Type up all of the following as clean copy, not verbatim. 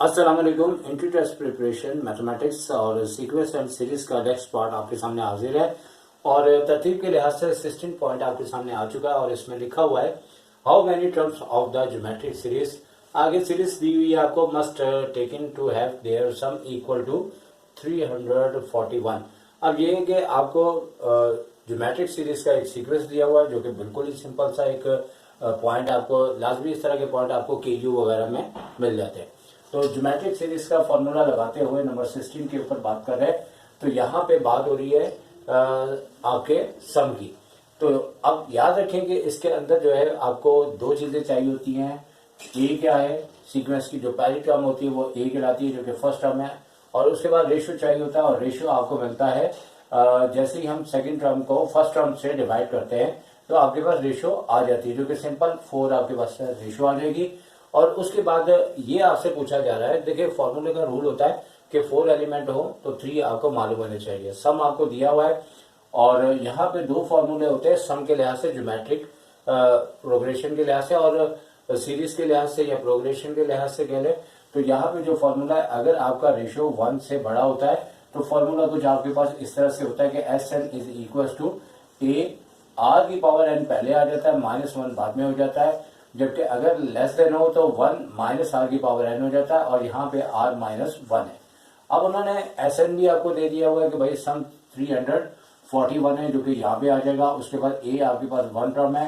अस्सलाम वालेकुम। Entry test preparation mathematics और सीक्वेंस एंड सीरीज का नेक्स्ट पार्ट आपके सामने हाजिर है और तरतीब के लिहाज से 16 पॉइंट आपके सामने आ चुका है और इसमें लिखा हुआ है how many terms of the geometric series. आगे सीरीज दी हुई है आपको, must taken to have their sum equal to 341। अब ये है कि आपको ज्योमेट्रिक सीरीज का एक सीक्वेंस दिया हुआ है जो कि बिल्कुल ही सिंपल सा एक पॉइंट आपको लाजमी इस तरह के पॉइंट आपको केयू वगैरह में मिल जाते हैं। तो ज्योमेट्रिक सीरीज का फॉर्मूला लगाते हुए नंबर 16 के ऊपर बात कर रहे हैं। तो यहाँ पे बात हो रही है आपके सम की। तो अब याद रखें कि इसके अंदर जो है आपको दो चीजें चाहिए होती हैं। ए क्या है, सीक्वेंस की जो पहली टर्म होती है वो ए कहलाती है जो कि फर्स्ट टर्म है, और उसके बाद रेशियो चाहिए होता है और रेशियो आपको मिलता है जैसे ही हम सेकंड टर्म को फर्स्ट टर्म से डिवाइड करते हैं तो आपके पास रेशियो आ जाती है जो कि सिंपल 4 आपके पास रेशियो आ जाएगी। और उसके बाद ये आपसे पूछा जा रहा है, देखिए फॉर्मूले का रूल होता है कि 4 एलिमेंट हो तो 3 आपको मालूम होने चाहिए। सम आपको दिया हुआ है और यहाँ पे दो फॉर्मूले होते हैं सम के लिहाज से, ज्योमेट्रिक प्रोग्रेशन के लिहाज से और सीरीज के लिहाज से या प्रोग्रेशन के लिहाज से कह ले। तो यहाँ पे जो फॉर्मूला है, अगर आपका रेशियो 1 से बड़ा होता है तो फॉर्मूला कुछ आपके पास इस तरह से होता है कि S N is equal to A, R की पावर एन पहले आ जाता है, -1 बाद में हो जाता है, जबकि अगर लेस देन हो तो 1 माइनस आर की पावर एन हो जाता है और यहाँ पे आर -1 है। अब उन्होंने एस एन भी आपको दे दिया हुआ है कि भाई सम 341 है जो कि यहाँ पे आ जाएगा। उसके बाद ए आपके पास 1 टर्म है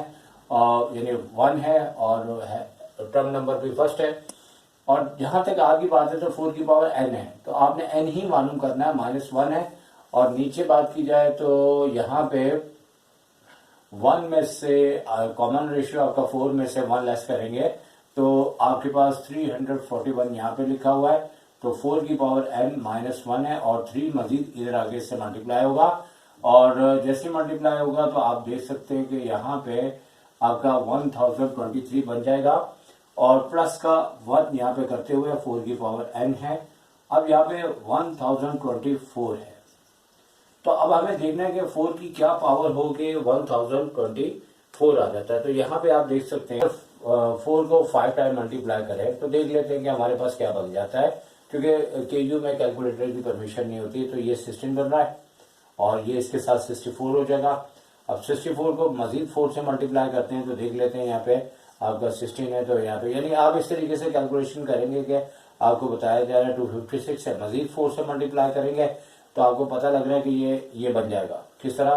यानी 1 है और टर्म नंबर भी फर्स्ट है, और जहां तक आर की बात है तो 4 की पावर एन है, तो आपने एन ही मालूम करना है, -1 है। और नीचे बात की जाए तो यहाँ पे 1 में से कॉमन रेशियो आपका 4 में से 1 लेस करेंगे तो आपके पास 341 यहाँ पे लिखा हुआ है। तो 4 की पावर n -1 है और 3 मजीद इधर आगे से मल्टीप्लाई होगा, और जैसे मल्टीप्लाई होगा तो आप देख सकते हैं कि यहाँ पे आपका 1023 बन जाएगा और प्लस का 1 यहाँ पे करते हुए 4 की पावर n है। अब यहाँ पे 1024 है, तो अब हमें देखना है कि 4 की क्या पावर हो कि 1024 आ जाता है। तो यहाँ पे आप देख सकते हैं 4 को 5 टाइम मल्टीप्लाई करें तो देख लेते हैं कि हमारे पास क्या बन जाता है, क्योंकि केयू में कैलकुलेटर की परमिशन नहीं होती। तो ये 16 बन रहा है और ये इसके साथ 64 हो जाएगा। अब 64 को मजीद 4 से मल्टीप्लाई करते हैं तो देख लेते हैं यहाँ पे आपका 16 है, तो यहाँ पे यानी आप इस तरीके से कैलकुलेशन करेंगे कि आपको बताया जा रहा है 256 है, मजीद 4 से मल्टीप्लाई करेंगे तो आपको पता लग रहा है कि ये बन जाएगा। किस तरह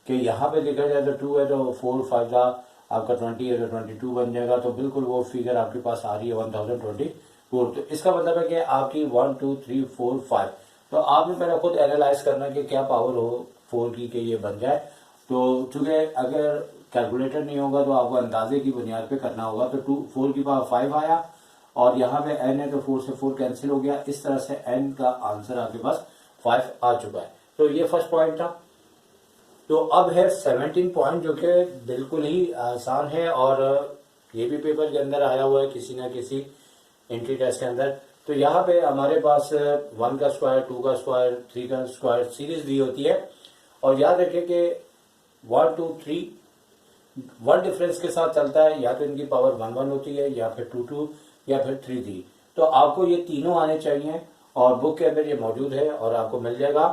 कि यहाँ पे देखा जाए तो 2 है तो 4 5 का आपका 20 है तो 22 बन जाएगा। तो बिल्कुल वो फिगर आपके पास आ रही है 1024। तो इसका मतलब है कि आपकी 1 2 3 4 5, तो आपने पहले खुद एनालाइज करना कि क्या पावर हो 4 की कि ये बन जाए। तो चूंकि अगर कैलकुलेटर नहीं होगा तो आपको अंदाजे की बुनियाद पे करना होगा। तो 4 की पावर 5 आया और यहाँ पे n है तो 4 से 4 कैंसिल हो गया। इस तरह से n का आंसर आपके पास 5 आ चुका है। तो ये फर्स्ट पॉइंट था। तो अब है 17 पॉइंट जो कि बिल्कुल ही आसान है और ये भी पेपर के अंदर आया हुआ है किसी ना किसी एंट्री टेस्ट के अंदर। तो यहाँ पे हमारे पास 1 का स्क्वायर, 2 का स्क्वायर, 3 का स्क्वायर सीरीज दी होती है, और याद रखें कि 1 2 3 1 डिफरेंस के साथ चलता है, या तो इनकी पावर 1 1 होती है या फिर 2 2 या फिर 3 3। तो आपको ये तीनों आने चाहिए और बुक के अंदर ये मौजूद है और आपको मिल जाएगा।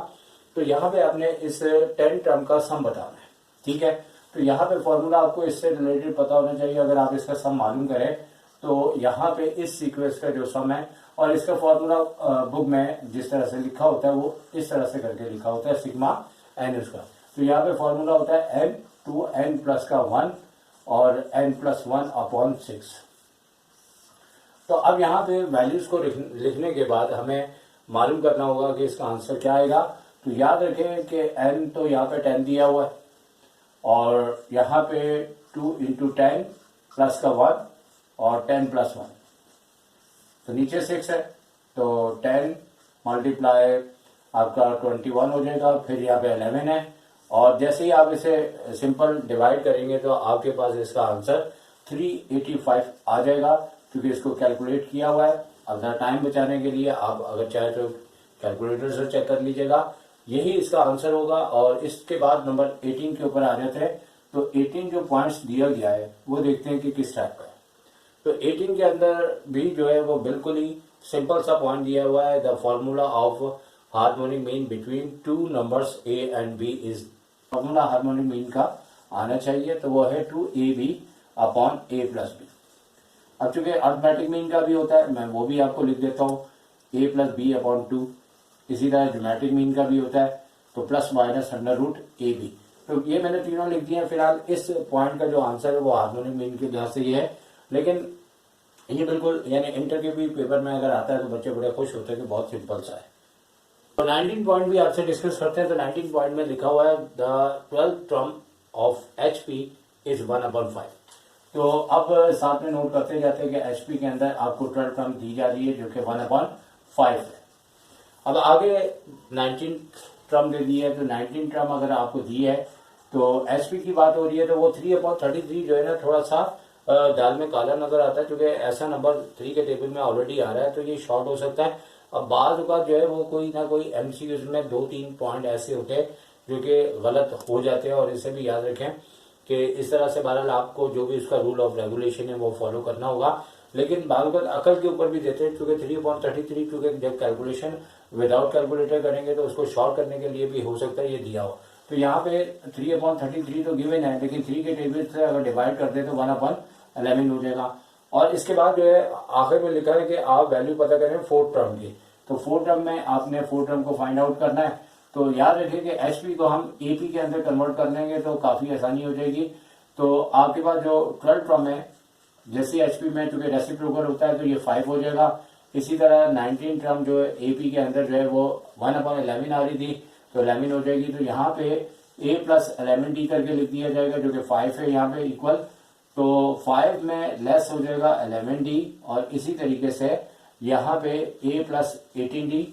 तो यहाँ पे आपने इस 10 टर्म का सम बताना है, ठीक है। तो यहाँ पे फॉर्मूला आपको इससे रिलेटेड पता होना चाहिए। अगर आप इसका सम मालूम करें तो यहाँ पे इस सीक्वेंस का जो सम है, और इसका फॉर्मूला बुक में जिस तरह से लिखा होता है वो इस तरह से करके लिखा होता है, सिग्मा एन उसका। तो यहाँ पे फॉर्मूला होता है n 2n प्लस का 1 और n+1/6। तो अब यहाँ पे वैल्यूज को लिखने के बाद हमें मालूम करना होगा कि इसका आंसर क्या आएगा। तो याद रखें कि n तो यहाँ पे 10 दिया हुआ है और यहाँ पे 2 × 10 प्लस का 1 और 10+1, तो नीचे 6 है तो 10 मल्टीप्लाई आपका 21 हो जाएगा। फिर यहाँ पे 11 है और जैसे ही आप इसे सिंपल डिवाइड करेंगे तो आपके पास इसका आंसर 385 आ जाएगा, क्योंकि इसको कैलकुलेट किया हुआ है। अगर टाइम बचाने के लिए आप अगर चाहे तो कैलकुलेटर से चेक कर लीजिएगा, यही इसका आंसर होगा। और इसके बाद नंबर 18 के ऊपर आ जाते हैं। तो 18 जो पॉइंट्स दिया गया है वो देखते हैं कि किस टाइप का है। तो 18 के अंदर भी जो है वो बिल्कुल ही सिंपल सा पॉइंट दिया हुआ है, the formula of harmonic mean between two numbers A and B is, formula harmonic mean का आना चाहिए तो वो है 2ab upon a plus B. अब चूंकि अर्थमेटिक मीन का भी होता है, मैं वो भी आपको लिख देता हूँ, a प्लस बी अपॉन 2। इसी तरह ज्योमेट्रिक मीन का भी होता है तो plus minus under root A B. तो ये मैंने तीनों लिख दिए हैं। फिलहाल इस पॉइंट का जो आंसर है वो हार्मोनिक मीन के लिहाज से ये है, लेकिन ये बिल्कुल यानी इंटर के भी पेपर में अगर आता है तो बच्चे बड़े खुश होते हैं कि बहुत सिंपल सा है। तो 19 पॉइंट भी आपसे डिस्कस करते हैं। तो 19 पॉइंट में लिखा हुआ है the 12th term of H P is 1/5। तो अब साथ में नोट करते जाते हैं कि एच पी के अंदर आपको 12 टर्म दी जा रही है जो कि 1/5 है। अब आगे 19 टर्म दे दी है, तो 19 टर्म अगर आपको दी है तो एचपी की बात हो रही है तो वो 3/33 जो है ना थोड़ा सा दाल में काला नजर आता है, क्योंकि ऐसा नंबर 3 के टेबल में ऑलरेडी आ रहा है तो ये शॉर्ट हो सकता है। अब बाज का जो है वो कोई ना कोई एमसीक्यूज में 2-3 पॉइंट ऐसे होते हैं जो कि गलत हो जाते हैं, और इसे भी याद रखें कि इस तरह से बहरहाल आपको जो भी उसका रूल ऑफ रेगुलेशन है वो फॉलो करना होगा। लेकिन बालगत अकल के ऊपर भी देते हैं, क्योंकि 3/33 क्योंकि जब कैलकुलेशन विदाउट कैलकुलेटर करेंगे तो उसको शॉर्ट करने के लिए भी हो सकता है ये दिया हो। तो यहाँ पे 3/33 तो गिवन है, लेकिन 3 के टेबल से अगर डिवाइड कर दे तो 1/11 हो जाएगा। और इसके बाद जो है आखिर में लिखा है कि आप वैल्यू पता करें 4th टर्म की। तो 4th टर्म में आपने 4th टर्म को फाइंड आउट करना है। तो याद रखिए कि एचपी को हम एपी के अंदर कन्वर्ट कर लेंगे तो काफी आसानी हो जाएगी। तो आपके पास जो 12th टर्म है, जैसे एचपी में चूंकि रेसिप्रोकल होता है तो ये 5 हो जाएगा। इसी तरह 19 टर्म जो है एपी के अंदर जो है वो 1/11 आ रही थी तो 11 हो जाएगी। तो यहाँ पे a प्लस 11d करके लिख दिया जाएगा जो कि 5 है यहाँ पे इक्वल। तो 5 में लेस हो जाएगा 11d, और इसी तरीके से यहाँ पे a plus 18d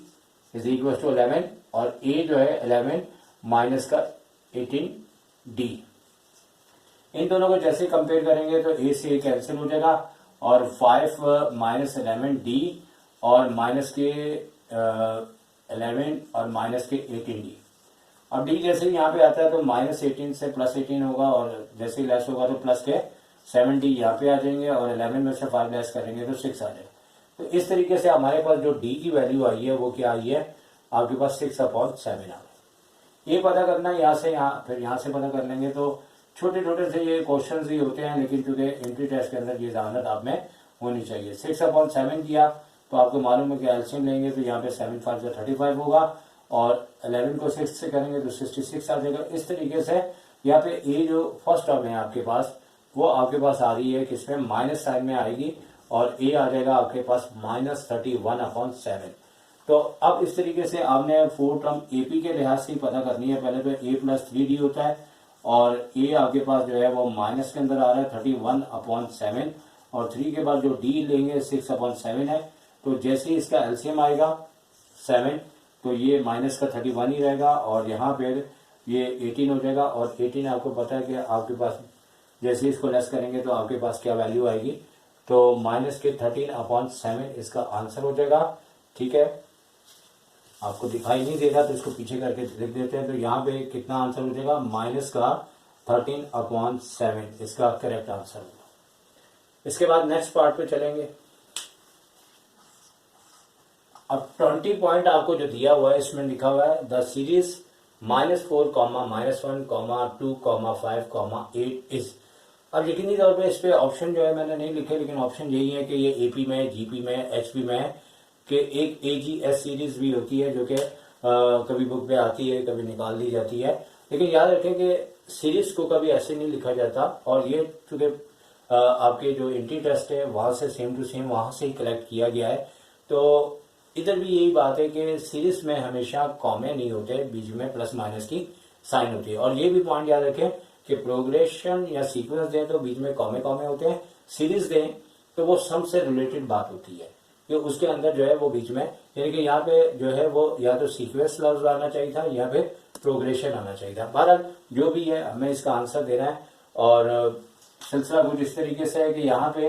is equal to 11, और a जो है 11 माइनस का 18d। इन दोनों को जैसे कंपेयर करेंगे तो a से a कैंसिल हो जाएगा, और 5 माइनस 11d और माइनस के 11 और माइनस के 18d। अब d जैसे ही यहाँ पे आता है तो -18 से +18 होगा, और जैसे ही लेस होगा तो प्लस के 7d यहाँ पे आ जाएंगे, और 11 में से 5 लेस करेंगे तो 6 आ जाएगा। तो इस तरीके से हमारे पास जो d की वैल्यू आई है वो क्या आई है, आपके पास 6/7 आ गई। ये पता करना है यहाँ से, यहाँ फिर यहाँ से पता कर लेंगे। तो छोटे छोटे से ये क्वेश्चन ही होते हैं, लेकिन चूंकि एंट्री टेस्ट के अंदर ये जहानत आप में होनी चाहिए। 6/7 किया तो आपको मालूम है कि एलसीएम लेंगे तो यहाँ पे 7 5 से 35 होगा, और 11 को 6 से करेंगे तो 66 आ जाएगा। इस तरीके से यहाँ पे ए जो फर्स्ट टर्म है आपके पास वो आपके पास आ रही है किसमें, माइनस साइन में आएगी, और ए आ जाएगा आपके पास -31/7। तो अब इस तरीके से आपने 4th टर्म एपी के लिहाज से पता करनी है। पहले तो a प्लस 3d होता है, और a आपके पास जो है वो माइनस के अंदर आ रहा है 31/7, और 3 के बाद जो d लेंगे 6/7 है। तो जैसे ही इसका एलसीएम आएगा 7 तो ये माइनस का 31 ही रहेगा, और यहाँ पर ये 18 हो जाएगा, और 18 आपको पता है कि आपके पास जैसे इसको लेस करेंगे तो आपके पास क्या वैल्यू आएगी, तो माइनस के 13/7 इसका आंसर हो जाएगा। ठीक है, आपको दिखाई नहीं दे रहा तो इसको पीछे करके लिख देते हैं। तो यहाँ पे कितना आंसर हो जाएगा, माइनस का 13/7 इसका करेक्ट आंसर होगा। इसके बाद नेक्स्ट पार्ट पे चलेंगे। अब 20 पॉइंट आपको जो दिया हुआ है इसमें लिखा हुआ है द सीरीज -4, -1, 2, 5, 8 इज। अब यकीनी तौर पे इस पे ऑप्शन जो है मैंने नहीं लिखे, लेकिन ऑप्शन यही है कि ये एपी में, जीपी में, एचपी में है, कि एक एजीएस सीरीज भी होती है जो कि कभी बुक पे आती है, कभी निकाल दी जाती है। लेकिन याद रखें कि सीरीज को कभी ऐसे नहीं लिखा जाता, और ये चूंकि आपके जो एंट्री टेस्ट है वहां से सेम टू सेम वहां से ही कलेक्ट किया गया है। तो इधर भी यही बात है कि सीरीज में हमेशा कॉमे नहीं होते, बीच में प्लस माइनस की साइन होती है। और ये भी पॉइंट याद रखें कि प्रोग्रेशन या सीक्वेंस दें तो बीच में कॉमे होते हैं, सीरीज दें तो वो सम से रिलेटेड बात होती है कि उसके अंदर जो है वो बीच में, यानी कि यहाँ पे जो है वो या तो सीक्वेंस लफ्ज आना चाहिए था या फिर प्रोग्रेशन आना चाहिए था। बहरहाल जो भी है हमें इसका आंसर देना है, और सिलसिला कुछ इस तरीके से है कि यहाँ पे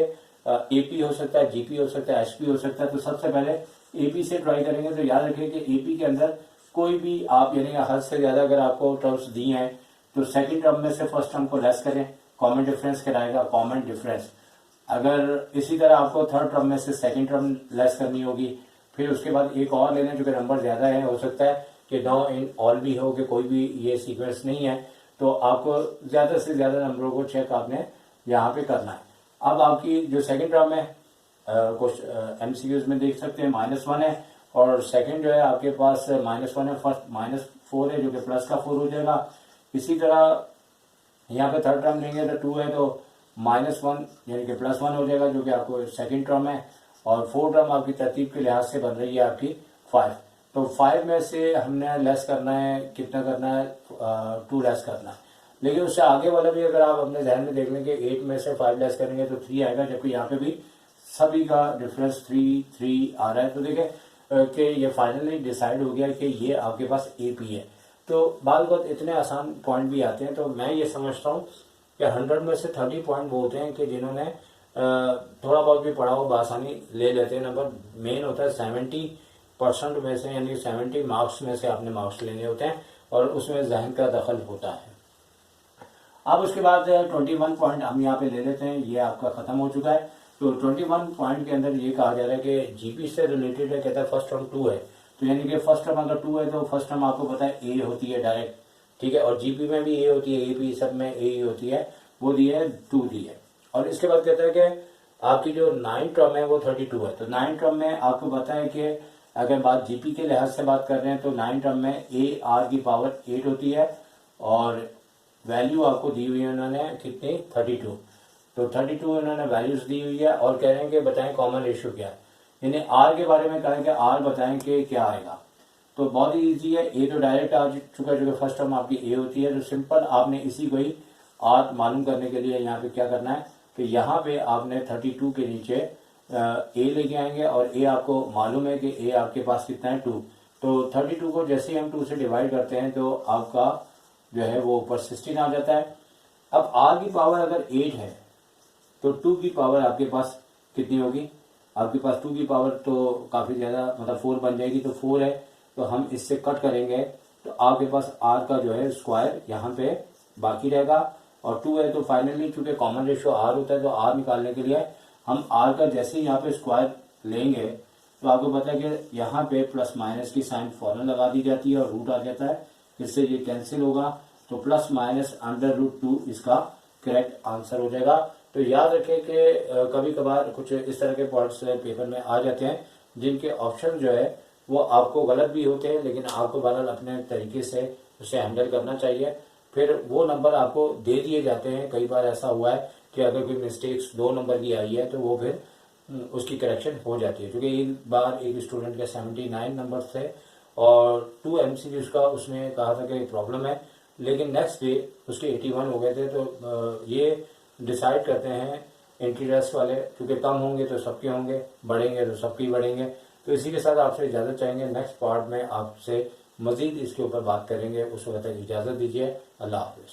एपी हो सकता है, जीपी हो सकता है, एचपी हो सकता है। तो सबसे पहले एपी से ट्राई करेंगे। तो याद रखिए कि एपी के अंदर कोई भी आप यानी हद से ज्यादा अगर आपको टर्म्स दी हैं तो सेकंड टर्म में से फर्स्ट टर्म को लेस करें, कॉमन डिफरेंस कराएगा, कॉमन डिफरेंस अगर इसी तरह आपको थर्ड टर्म में से सेकंड टर्म लेस करनी होगी, फिर उसके बाद एक और लेना जो कि नंबर ज़्यादा है, हो सकता है कि नाउ इन ऑल भी हो कि कोई भी ये सीक्वेंस नहीं है, तो आपको ज़्यादा से ज़्यादा नंबरों को चेक आपने यहाँ पे करना है। अब आपकी जो सेकंड टर्म है कुछ MCQs में देख सकते हैं -1 है, और सेकंड जो है आपके पास -1 है, फर्स्ट -4 है जो कि प्लस का 4 हो जाएगा। इसी तरह यहाँ पे थर्ड टर्म लेंगे तो 2 है तो -1 यानी कि +1 हो जाएगा जो कि आपको सेकंड टर्म है, और फोर्थ टर्म आपकी तरतीब के लिहाज से बन रही है आपकी 5। तो 5 में से हमने लेस करना है, कितना करना है, 2 लेस करना है। लेकिन उससे आगे वाला भी अगर आप अपने ध्यान में देख लेंगे 8 में से 5 लेस करेंगे तो 3 आएगा, जबकि यहाँ पे भी सभी का डिफरेंस 3 आ रहा है। तो देखें कि ये फाइनली डिसाइड हो गया कि ये आपके पास AP है। तो बाल बहुत इतने आसान पॉइंट भी आते हैं, तो मैं ये समझता हूँ कि 100 में से 30 पॉइंट वो होते हैं कि जिन्होंने थोड़ा बहुत भी पढ़ा हो बआसानी ले लेते हैं नंबर। मेन होता है 70% में से, यानी 70 मार्क्स में से आपने मार्क्स लेने होते हैं, और उसमें जहन का दखल होता है। अब उसके बाद 21 पॉइंट हम यहाँ पे ले लेते हैं, ये आपका खत्म हो चुका है। तो 21 पॉइंट के अंदर ये कहा जा रहा है कि GP से रिलेटेड है, कहता है फर्स्ट टर्म 2 है, तो यानी कि फर्स्ट टर्म अगर 2 है तो फर्स्ट टर्म आपको पता है A होती है डायरेक्ट, ठीक है, और GP में भी A होती है, AP सब में A होती है, वो दी है 2 दी है। और इसके बाद कहता है कि आपकी जो 9 टर्म है वो 32 है। तो 9 टर्म में आपको पता है कि अगर बात GP के लिहाज से बात कर रहे हैं तो 9 टर्म में AR की पावर 8 होती है, और वैल्यू आपको दी हुई है उन्होंने कितनी, 32। तो 32 उन्होंने वैल्यूज दी हुई है, और कह रहे हैं कि बताएं कॉमन रेशियो क्या है, यानी R के बारे में कहा है कि R बताएं कि क्या आएगा। तो बहुत ही ईजी है, A तो डायरेक्ट आ चुका है जो कि फर्स्ट टर्म आपकी A होती है। तो सिंपल आपने इसी को ही R मालूम करने के लिए यहाँ पे क्या करना है कि यहाँ पे आपने 32 के नीचे A लेके आएंगे, और A आपको मालूम है कि A आपके पास कितना है, 2। तो 32 को जैसे ही हम 2 से डिवाइड करते हैं तो आपका जो है वो ऊपर 16 आ जाता है। अब R की पावर अगर 8 है तो 2 की पावर आपके पास कितनी होगी, आपके पास 2 की पावर तो काफ़ी ज़्यादा, मतलब 4 बन जाएगी। तो 4 है तो हम इससे कट करेंगे तो आपके पास R का जो है स्क्वायर यहाँ पे बाकी रहेगा, और 2 है तो फाइनली चूंकि कॉमन रेशियो R होता है तो R निकालने के लिए हम R का जैसे ही यहाँ पे स्क्वायर लेंगे तो आपको पता है कि यहाँ पे प्लस माइनस की साइन फौरन लगा दी जाती है और रूट आ जाता है, इससे ये कैंसिल होगा। तो प्लस माइनस √2 इसका करेक्ट आंसर हो जाएगा। तो याद रखें कि कभी कभार कुछ इस तरह के पॉइंट्स पेपर में आ जाते हैं जिनके ऑप्शन जो है वो आपको गलत भी होते हैं, लेकिन आपको बहरहाल अपने तरीके से उसे हैंडल करना चाहिए। फिर वो नंबर आपको दे दिए जाते हैं। कई बार ऐसा हुआ है कि अगर कोई मिस्टेक्स 2 नंबर की आई है तो वो फिर उसकी करेक्शन हो जाती है, क्योंकि एक बार एक स्टूडेंट के 79 नंबर थे और 2 MCQs का उसने कहा था कि प्रॉब्लम है, लेकिन नेक्स्ट डे उसके 81 हो गए थे। तो ये डिसाइड करते हैं एंट्री टेस्ट वाले, क्योंकि कम होंगे तो सबके होंगे, बढ़ेंगे तो सबके बढ़ेंगे। तो इसी के साथ आपसे इजाज़त चाहेंगे, नेक्स्ट पार्ट में आपसे मज़ीद इसके ऊपर बात करेंगे। उस वक्त तक इजाज़त दीजिए, अल्लाह हाफिज़।